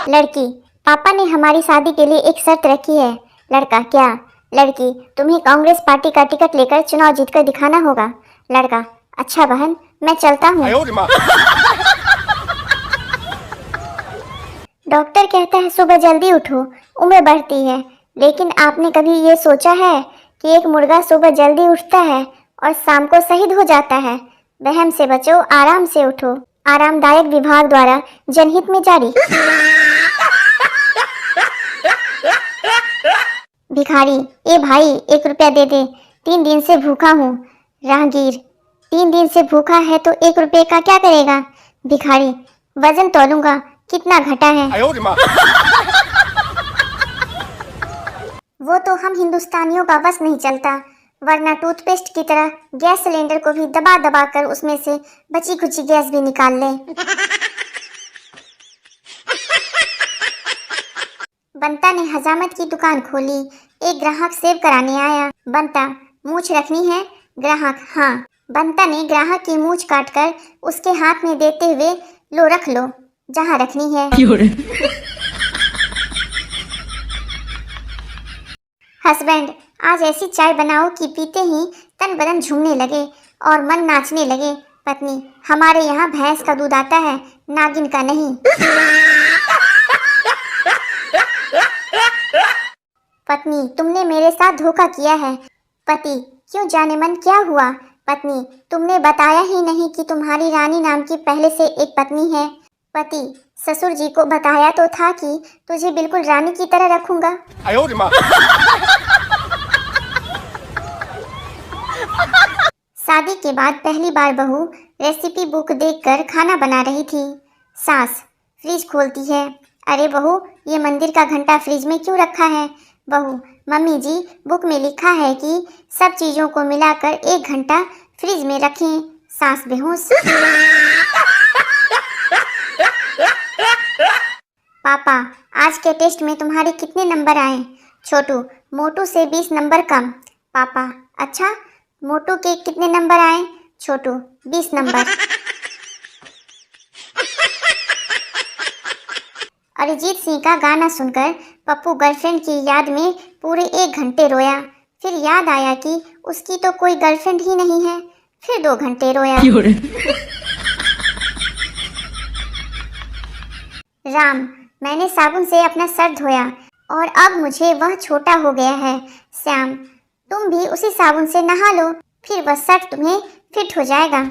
लड़की, पापा ने हमारी शादी के लिए एक शर्त रखी है। लड़का, क्या? लड़की, तुम्हें कांग्रेस पार्टी का टिकट लेकर चुनाव जीतकर दिखाना होगा। लड़का, अच्छा बहन, मैं चलता हूँ। डॉक्टर कहता है सुबह जल्दी उठो, उम्र बढ़ती है। लेकिन आपने कभी ये सोचा है कि एक मुर्गा सुबह जल्दी उठता है और शाम को शहीद हो जाता है? वहम से बचो, आराम से उठो। आरामदायक विभाग द्वारा जनहित में जारी। भिखारी, ए भाई 1 रुपया दे दे, 3 दिन से भूखा हूँ। राहगीर, 3 दिन से भूखा है तो 1 रुपये का क्या करेगा? भिखारी, वजन तोलूंगा, कितना घटा है? वो तो हम हिंदुस्तानियों का बस नहीं चलता, वरना टूथपेस्ट की तरह गैस सिलेंडर को भी दबा दबा कर उसमें से बची खुची गैस भी निकाल ले। बंता ने हजामत की दुकान खोली। एक ग्राहक सेव कराने आया। बंता, मूछ रखनी है? ग्राहक, हाँ। बंता ने ग्राहक की मूछ काटकर उसके हाथ में देते हुए, लो रख लो जहाँ रखनी है। हस्बैंड, आज ऐसी चाय बनाओ कि पीते ही तन बदन झूमने लगे और मन नाचने लगे। पत्नी, हमारे यहाँ भैंस का दूध आता है, नागिन का नहीं। पत्नी, तुमने मेरे साथ धोखा किया है। पति, क्यों जाने मन, क्या हुआ? पत्नी, तुमने बताया ही नहीं कि तुम्हारी रानी नाम की पहले से एक पत्नी है। पति, ससुर जी को बताया तो था कि तुझे बिल्कुल रानी की तरह रखूंगा। शादी के बाद पहली बार बहू रेसिपी बुक देखकर खाना बना रही थी। सास फ्रिज खोलती है। अरे बहू, ये मंदिर का घंटा फ्रिज में क्यों रखा है? बहू, मम्मी जी, बुक में लिखा है कि सब चीजों को मिलाकर 1 घंटा फ्रिज में रखें। सास बेहोश। पापा, आज के टेस्ट में तुम्हारे कितने नंबर आए? छोटू, मोटू से 20 नंबर कम। पापा, अच्छा, मोटू के कितने नंबर आए? छोटू, 20 नंबर। अरिजीत सिंह का गाना सुनकर पप्पू गर्लफ्रेंड की याद में पूरे 1 घंटे रोया। फिर याद आया कि उसकी तो कोई गर्लफ्रेंड ही नहीं है। फिर 2 घंटे रोया। राम, मैंने साबुन से अपना सर धोया और अब मुझे वह छोटा हो गया है। श्याम, तुम भी उसी साबुन से नहा लो, फिर वह सर तुम्हें फिट हो जाएगा।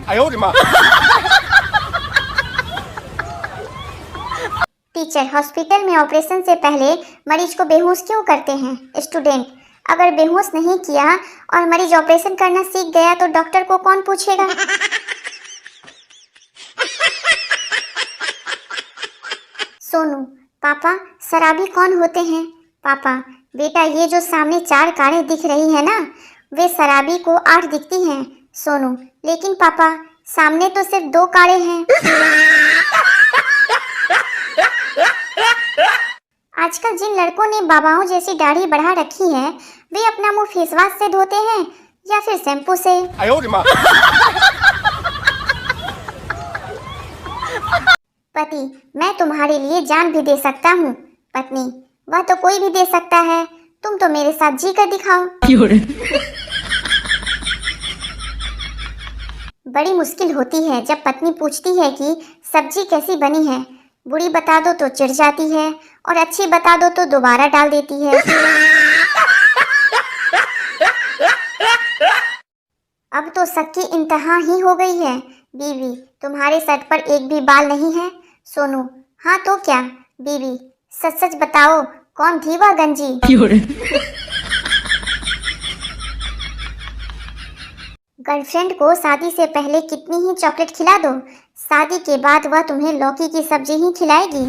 टीचर, हॉस्पिटल में ऑपरेशन से पहले मरीज को बेहोश क्यों करते हैं? स्टूडेंट, अगर बेहोश नहीं किया और मरीज ऑपरेशन करना सीख गया तो डॉक्टर को कौन पूछेगा? सोनू, पापा, शराबी कौन होते हैं? पापा, बेटा, ये जो सामने 4 कारें दिख रही है ना, वे शराबी को 8 दिखती हैं। सोनू, लेकिन पापा, सामने तो सिर्फ 2 कारें हैं। आजकल जिन लड़कों ने बाबाओं जैसी दाढ़ी बढ़ा रखी है, वे अपना मुंह फेस वॉश से धोते हैं या फिर शैम्पू से? पति, मैं तुम्हारे लिए जान भी दे सकता हूँ। पत्नी, वह तो कोई भी दे सकता है, तुम तो मेरे साथ जी कर दिखाओ। बड़ी मुश्किल होती है जब पत्नी पूछती है कि सब्जी कैसी बनी है। बुरी बता दो तो चिढ़ जाती है और अच्छी बता दो तो दोबारा डाल देती है। अब तो शक की इंतहा ही हो गई है। बीवी, तुम्हारे सर पर एक भी बाल नहीं है? सोनू, हाँ तो क्या? बीवी, सच सच बताओ, कौन थी वह गंजी? गर्लफ्रेंड को शादी से पहले कितनी ही चॉकलेट खिला दो, शादी के बाद वह तुम्हें लौकी की सब्जी ही खिलाएगी।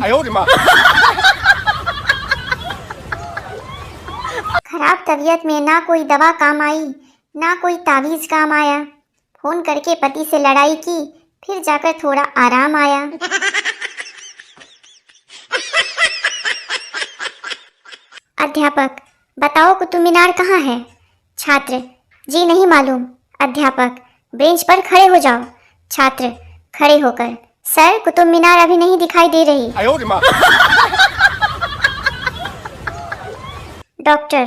खराब तबीयत में ना कोई दवा काम आई, ना कोई तावीज काम आया। फोन करके पति से लड़ाई की, फिर जाकर थोड़ा आराम आया। अध्यापक, बताओ कुतुब मीनार कहाँ है? छात्र, जी नहीं मालूम। अध्यापक, बेंच पर खड़े हो जाओ। छात्र खड़े होकर, सर कुतुब मीनार अभी नहीं दिखाई दे रही। डॉक्टर,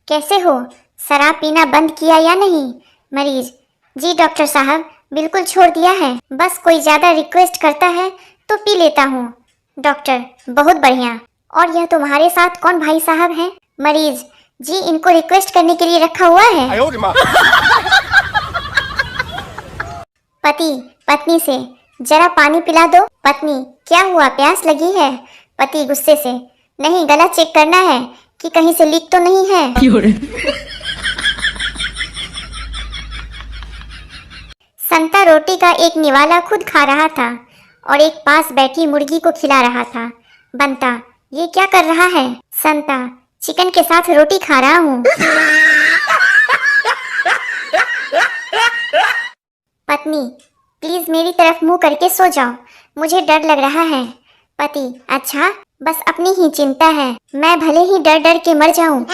कैसे हो? शराब पीना बंद किया या नहीं? मरीज, जी डॉक्टर साहब, बिल्कुल छोड़ दिया है, बस कोई ज़्यादा रिक्वेस्ट करता है तो पी लेता हूँ। डॉक्टर, बहुत बढ़िया। और यह तुम्हारे साथ कौन भाई साहब हैं? मरीज, जी इनको रिक्वेस्ट करने के लिए रखा हुआ है। पति पत्नी से, जरा पानी पिला दो। पत्नी, क्या हुआ, प्यास लगी है? पति गुस्से से, नहीं, गला चेक करना है कि कहीं से लीक तो नहीं है। संता रोटी का एक निवाला खुद खा रहा था और एक पास बैठी मुर्गी को खिला रहा था। बंता, ये क्या कर रहा है? संता, चिकन के साथ रोटी खा रहा हूँ। पत्नी, प्लीज मेरी तरफ मुंह करके सो जाओ, मुझे डर लग रहा है। पति, अच्छा, बस अपनी ही चिंता है, मैं भले ही डर डर के मर जाऊं।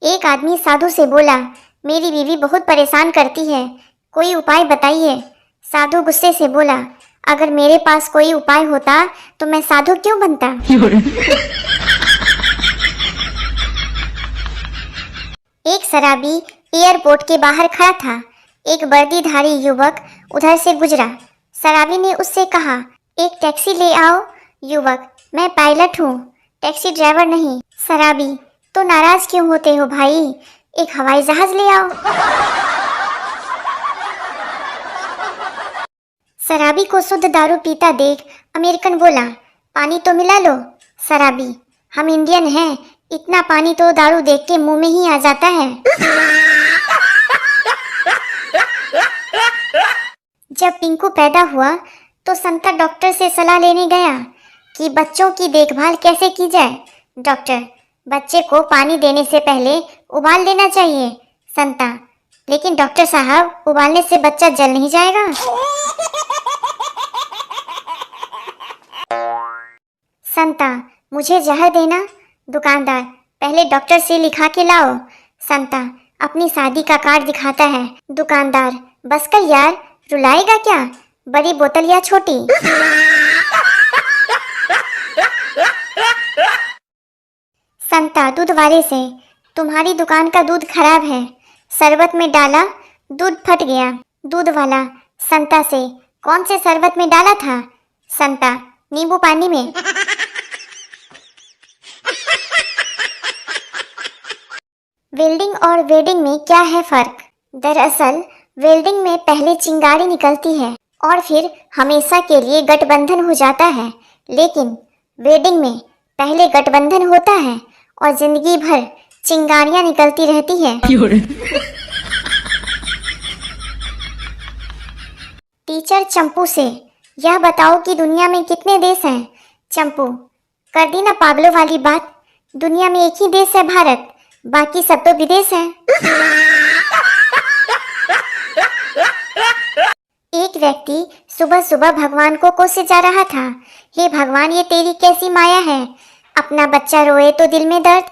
एक आदमी साधु से बोला, मेरी बीवी बहुत परेशान करती है, कोई उपाय बताइए। साधु गुस्से से बोला, अगर मेरे पास कोई उपाय होता तो मैं साधु क्यों बनता। एक शराबी एयरपोर्ट के बाहर खड़ा था। एक वर्दीधारी युवक उधर से गुजरा। शराबी ने उससे कहा, एक टैक्सी ले आओ। युवक, मैं पायलट हूँ, टैक्सी ड्राइवर नहीं। शराबी, तो नाराज क्यों होते हो भाई, एक हवाई जहाज ले आओ। शराबी को शुद्ध दारू पीता देख अमेरिकन बोला, पानी तो मिला लो। शराबी, हम इंडियन हैं, इतना पानी तो दारू देख के मुंह में ही आ जाता है। जब पिंकू पैदा हुआ तो संता डॉक्टर से सलाह लेने गया कि बच्चों की देखभाल कैसे की जाए। डॉक्टर, बच्चे को पानी देने से पहले उबाल देना चाहिए। संता, लेकिन डॉक्टर साहब, उबालने से बच्चा जल नहीं जाएगा। संता, मुझे जहर देना। दुकानदार, पहले डॉक्टर से लिखा के लाओ। संता अपनी शादी का कार्ड दिखाता है। दुकानदार, बस कर यार, रुलाएगा क्या, बड़ी बोतल या छोटी। संता दूध वाले से, तुम्हारी दुकान का दूध खराब है, शरबत में डाला, दूध फट गया। दूध वाला संता से, कौन से शरबत में डाला था? संता, नींबू पानी में। वेल्डिंग और वेडिंग में क्या है फर्क? दरअसल वेल्डिंग में पहले चिंगारी निकलती है और फिर हमेशा के लिए गठबंधन हो जाता है, लेकिन वेडिंग में पहले गठबंधन होता है और जिंदगी भर चिंगारियां निकलती रहती है। टीचर चंपू से, यह बताओ कि दुनिया में कितने देश हैं? चंपू, कर दी ना पागलों वाली बात, दुनिया में एक ही देश है भारत, बाकी सब तो विदेश है। एक व्यक्ति सुबह सुबह भगवान को कोसे जा रहा था, हे भगवान, ये तेरी कैसी माया है, अपना बच्चा रोए तो दिल में दर्द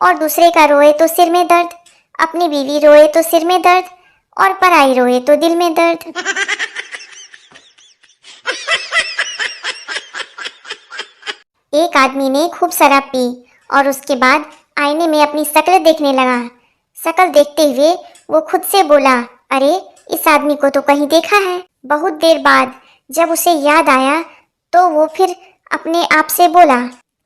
और दूसरे का रोए तो सिर में दर्द, अपनी बीवी रोए तो सिर में दर्द और पराई रोए तो दिल में दर्द। एक आदमी ने खूब शराब पी और उसके बाद आईने में अपनी शक्ल देखने लगा। शक्ल देखते हुए वो खुद से बोला, अरे इस आदमी को तो कहीं देखा है। बहुत देर बाद जब उसे याद आया तो वो फिर अपने आप से बोला,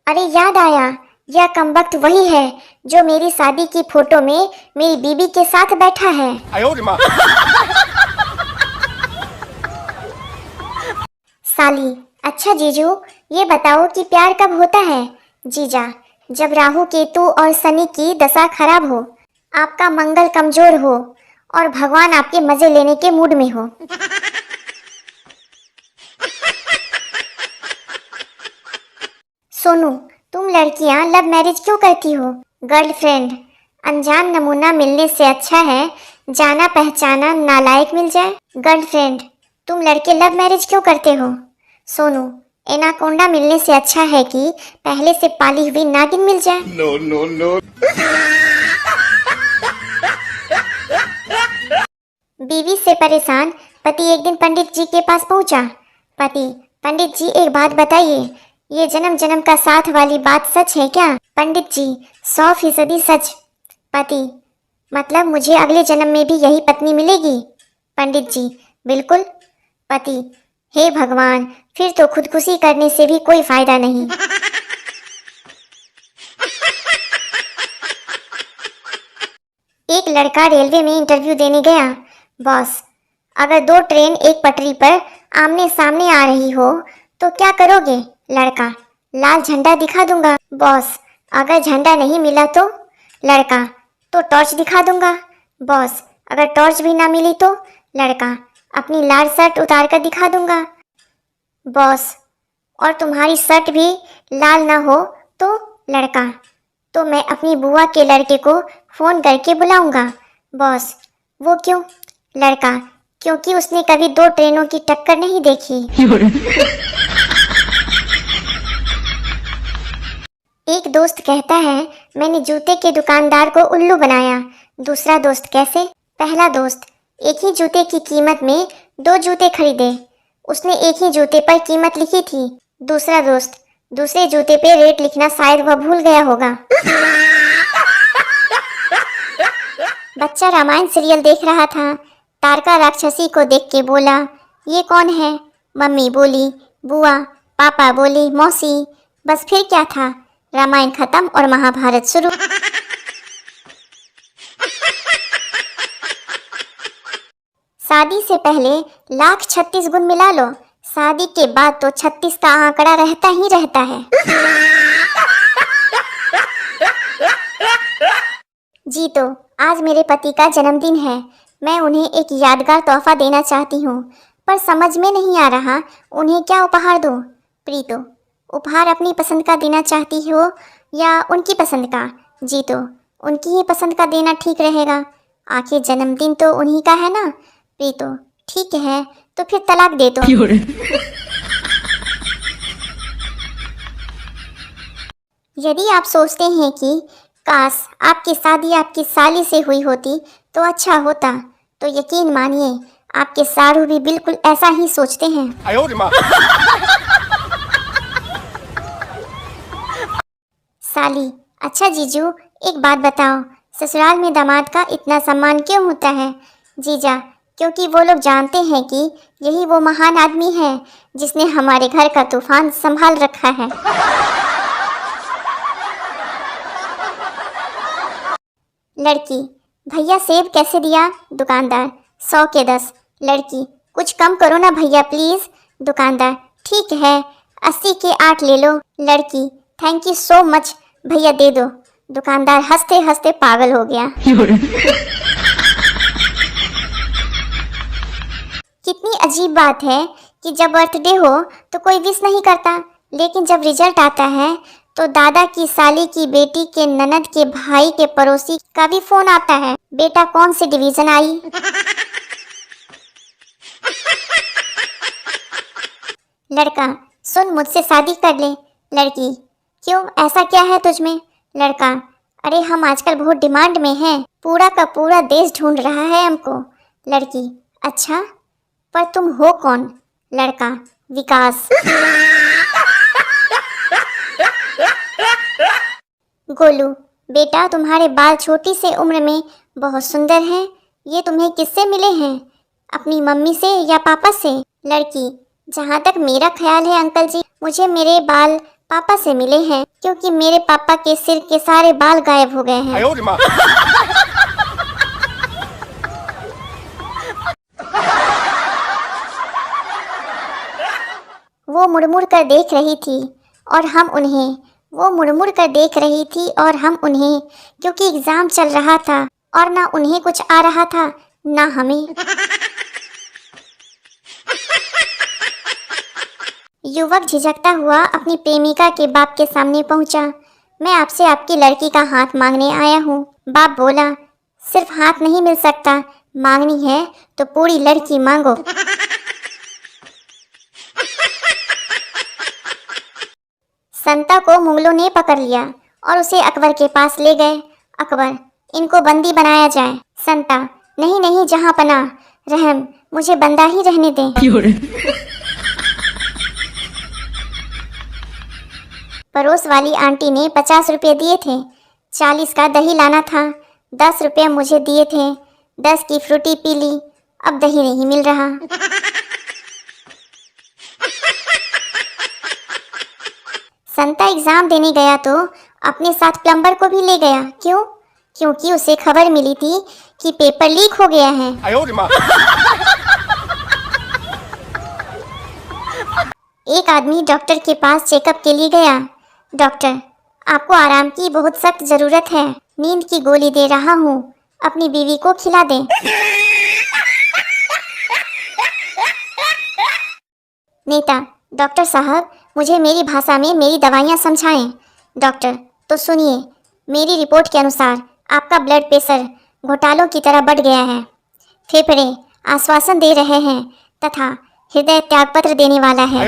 अरे याद आया, यह कमबख्त वही है जो मेरी शादी की फोटो में मेरी बीबी के साथ बैठा है। साली, अच्छा जीजू, ये बताओ कि प्यार कब होता है? जीजा, जब राहु केतु और शनि की दशा खराब हो, आपका मंगल कमजोर हो और भगवान आपके मजे लेने के मूड में हो। सोनू, तुम लड़कियां लव मैरिज क्यों करती हो? गर्लफ्रेंड, अनजान नमूना मिलने से अच्छा है जाना पहचाना नालायक मिल जाए। गर्लफ्रेंड, तुम लड़के लव मैरिज क्यों करते हो? सोनू, एनाकोंडा मिलने से अच्छा है कि पहले से पाली हुई नागिन मिल जाए। No no no. बीवी से परेशान पति एक दिन पंडित जी के पास पहुंचा। पति, पंडित जी एक बात बताइए, ये जन्म जन्म का साथ वाली बात सच है क्या? पंडित जी 100% सच। पति मतलब मुझे अगले जन्म में भी यही पत्नी मिलेगी? पंडित जी बिल्कुल। पति हे भगवान, फिर तो खुदकुशी करने से भी कोई फायदा नहीं। एक लड़का रेलवे में इंटरव्यू देने गया। बॉस अगर 2 ट्रेन एक पटरी पर आमने सामने आ रही हो तो क्या करोगे? लड़का लाल झंडा दिखा दूंगा। बॉस अगर झंडा नहीं मिला तो? लड़का तो टॉर्च दिखा दूंगा। बॉस अगर टॉर्च भी ना मिली तो? लड़का अपनी लाल शर्ट उतार कर दिखा दूंगा। बॉस और तुम्हारी शर्ट भी लाल ना हो तो? लड़का तो मैं अपनी बुआ के लड़के को फोन करके बुलाऊंगा। बॉस वो क्यों? लड़का क्योंकि उसने कभी 2 ट्रेनों की टक्कर नहीं देखी। एक दोस्त कहता है मैंने जूते के दुकानदार को उल्लू बनाया। दूसरा दोस्त कैसे? पहला दोस्त एक ही जूते की कीमत में 2 जूते खरीदे। उसने एक ही जूते पर कीमत लिखी थी। दूसरा दोस्त दूसरे जूते पे रेट लिखना शायद वह भूल गया होगा। बच्चा रामायण सीरियल देख रहा था। तारका राक्षसी को देख के बोला ये कौन है? मम्मी बोली बुआ, पापा बोली मौसी। बस फिर क्या था, रामायण खत्म और महाभारत शुरू। शादी से पहले लाख 36 गुण मिला लो, शादी के बाद तो 36 का आंकड़ा रहता ही रहता है। जी तो आज मेरे पति का जन्मदिन है। मैं उन्हें एक यादगार तोहफा देना चाहती हूँ, पर समझ में नहीं आ रहा उन्हें क्या उपहार दूँ। प्रीतो उपहार अपनी पसंद का देना चाहती हो या उनकी पसंद का? जी तो उनकी ही पसंद का देना ठीक रहेगा, आखिर जन्मदिन तो उन्हीं का है ना। प्रीतो ठीक है तो फिर तलाक दे दो। यदि आप सोचते हैं कि काश आपकी शादी आपकी साली से हुई होती तो अच्छा होता, तो यकीन मानिए आपके सारू भी बिल्कुल ऐसा ही सोचते हैं। साली अच्छा जीजू एक बात बताओ, ससुराल में दामाद का इतना सम्मान क्यों होता है? जीजा क्योंकि वो लोग जानते हैं कि यही वो महान आदमी है जिसने हमारे घर का तूफान संभाल रखा है। लड़की भैया सेब कैसे दिया? दुकानदार 100 के 10। लड़की कुछ कम करो ना भैया प्लीज। दुकानदार ठीक है 80 के 8 ले लो। लड़की थैंक यू सो मच भैया दे दो। दुकानदार हंसते हंसते पागल हो गया। कितनी अजीब बात है कि जब बर्थडे हो तो कोई विश नहीं करता, लेकिन जब रिजल्ट आता है तो दादा की साली की बेटी के ननद के भाई के पड़ोसी का भी फोन आता है, बेटा कौन सी डिवीजन आई। लड़का सुन मुझसे शादी कर ले। लड़की क्यों ऐसा क्या है तुझमें? लड़का अरे हम आजकल बहुत डिमांड में हैं, पूरा का पूरा देश ढूंढ रहा है हमको। लड़की अच्छा पर तुम हो कौन? लड़का विकास। गोलू बेटा तुम्हारे बाल छोटी से उम्र में बहुत सुंदर हैं, ये तुम्हें किससे मिले हैं? अपनी मम्मी से या पापा से? लड़की जहाँ तक मेरा ख्याल है अंकल जी, मुझे मेरे बाल पापा से मिले हैं, क्योंकि मेरे पापा के सिर के सारे बाल गायब हो गए हैं। वो मुड़मुड़ कर देख रही थी और हम उन्हें, वो मुड़मुड़ कर देख रही थी और हम उन्हें, क्योंकि एग्जाम चल रहा था और ना उन्हें कुछ आ रहा था ना हमें। युवक झिझकता हुआ अपनी प्रेमिका के बाप के सामने पहुंचा। मैं आपसे आपकी लड़की का हाथ मांगने आया हूँ। बाप बोला सिर्फ हाथ नहीं मिल सकता, मांगनी है तो पूरी लड़की मांगो। संता को मुगलों ने पकड़ लिया और उसे अकबर के पास ले गए। अकबर इनको बंदी बनाया जाए। संता नहीं नहीं जहाँ पनाह, रहम मुझे बंदा ही रहने दें। पड़ोस वाली आंटी ने 50 रुपये दिए थे, 40 का दही लाना था, 10 रुपये मुझे दिए थे, 10 की फ्रूटी पी ली, अब दही नहीं मिल रहा। संता एग्जाम देने गया तो अपने साथ प्लम्बर को भी ले गया। क्यों? क्योंकि उसे खबर मिली थी कि पेपर लीक हो गया है। एक आदमी डॉक्टर के पास चेकअप के लिए गया। डॉक्टर, आपको आराम की बहुत सख्त जरूरत है, नींद की गोली दे रहा हूँ, अपनी बीवी को खिला दें। नेता, डॉक्टर साहब, मुझे मेरी भाषा में मेरी दवाइयाँ समझाएं। डॉक्टर, तो सुनिए, मेरी रिपोर्ट के अनुसार आपका ब्लड प्रेशर घोटालों की तरह बढ़ गया है। फेफड़े आश्वासन दे रहे हैं तथा हृदय त्यागपत्र देने वाला है।